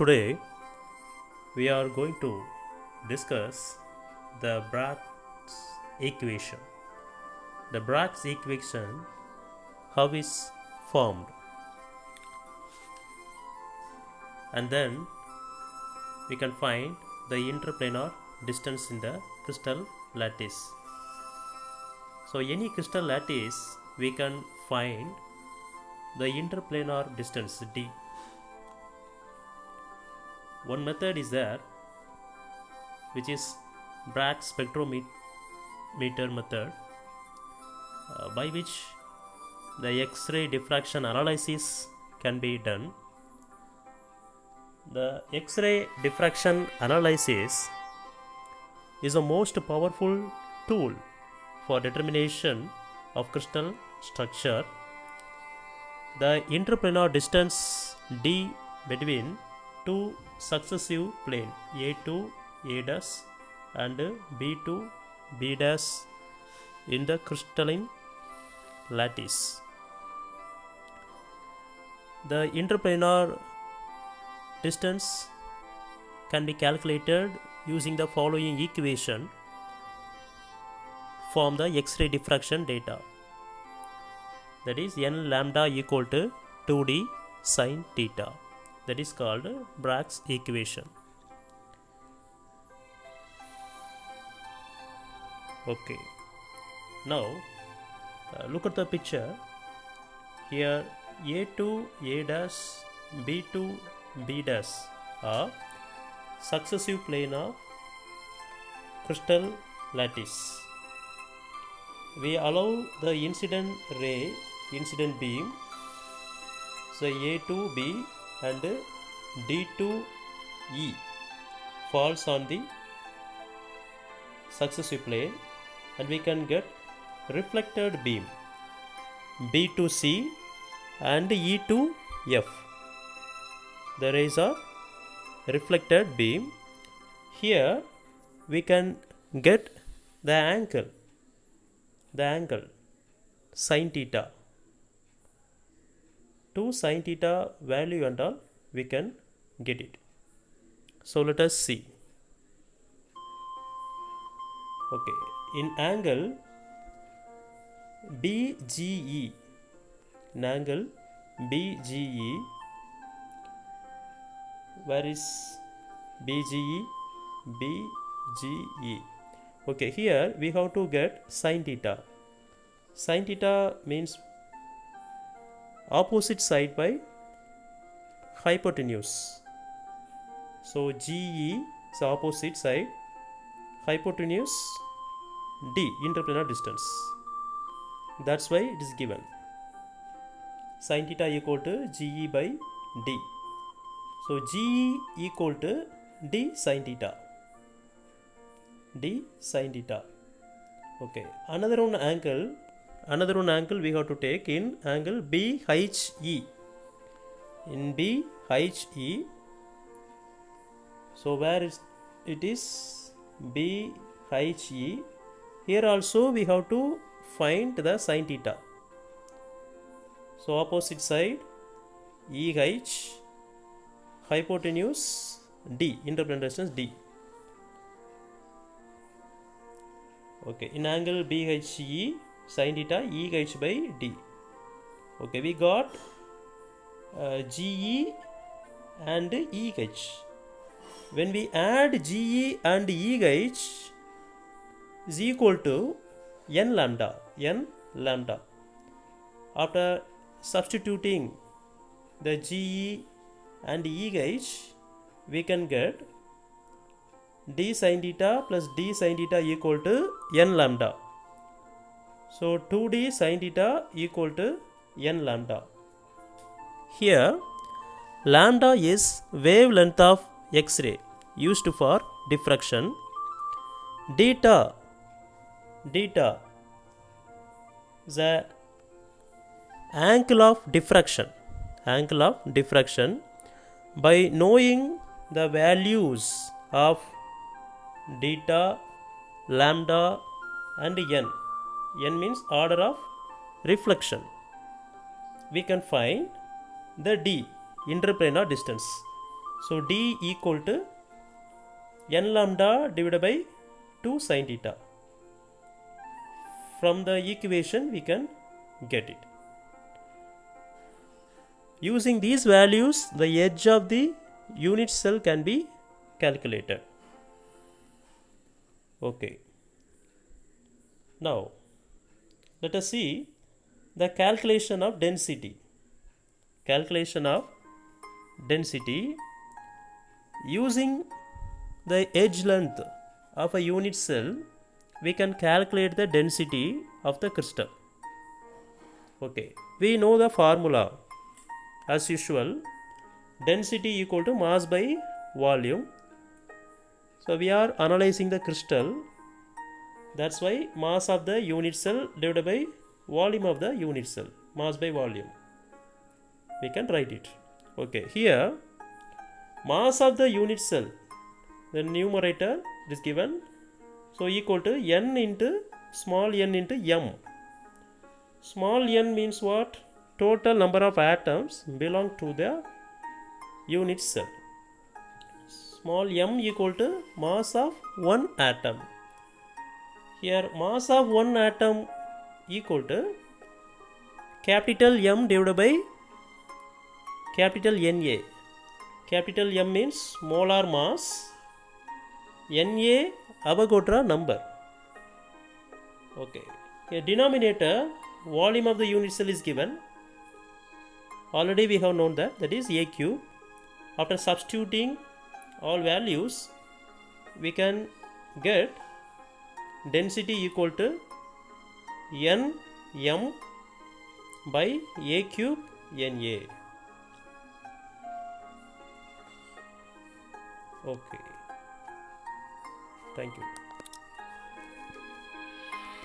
Today we are going to discuss the Bragg's equation. The Bragg's equation, how is formed, and then we can find the interplanar distance in the crystal lattice. So any crystal lattice we can find the interplanar distance d. One method is there, which is Bragg's spectrometer method, by which the X-ray diffraction analysis can be done. The X-ray diffraction analysis is the most powerful tool for determination of crystal structure. The interplanar distance d between two successive plane A2 A dash and B2 B dash in the crystalline lattice. The interplanar distance can be calculated using the following equation from the X-ray diffraction data, that is n lambda equal to 2d sin theta. That is called Bragg's equation. Okay, now look at the picture. Here A2 A dash B2 B dash are successive plane of crystal lattice. We allow the incident beam, so A2B and D2E falls on the successive plane, and we can get reflected beam B2C and E2F. The rays are reflected beam. Here we can get the angle sin theta. 2 sin theta value and all we can get it. So let us see. Okay, in angle BGE, where is BGE? Okay, here we have to get sin theta. Sin theta means opposite side by hypotenuse. So GE is opposite side, hypotenuse D, interplanar distance. That's why it is given. Sin theta equal to GE by D. So GE equal to D sin theta. Okay, another one angle we have to take in angle BHE. In BHE, so where is it is BHE, here also we have to find the sin theta. So opposite side EH, hypotenuse D, interplanar distance D. Okay, in angle BHE, sin theta EH by D. Okay, we got GE and EH. When we add GE and EH is equal to n lambda. After substituting the GE and EH, we can get d sin theta plus d sin theta equal to n lambda. So 2d sin theta equal to n lambda. Here lambda is wavelength of X-ray used for diffraction. Theta is the angle of diffraction. By knowing the values of theta, lambda and n means order of reflection, we can find the d, interplanar distance. So D equal to n lambda divided by 2 sin theta. From the equation we can get it. Using these values, the edge of the unit cell can be calculated. Okay. Now, let us see the calculation of density. Calculation of density using the edge length of a unit cell, we can calculate the density of the crystal. Okay, we know the formula as usual, density equal to mass by volume. So we are analyzing the crystal, that's why mass of the unit cell divided by volume of the unit cell, mass by volume, we can write it. Okay, here mass of the unit cell, the numerator is given, so equal to n into small n into m. Small n means what? Total number of atoms belong to the unit cell. Small m equal to mass of one atom. Here mass of one atom equal to capital M divided by capital Na. Capital M means molar mass, Na Avogadro number. Okay. A denominator, volume of the unit cell is given. Already we have known that is A cube. After substituting all values, we can get density equal to n m by A cube Na. Okay. Thank you.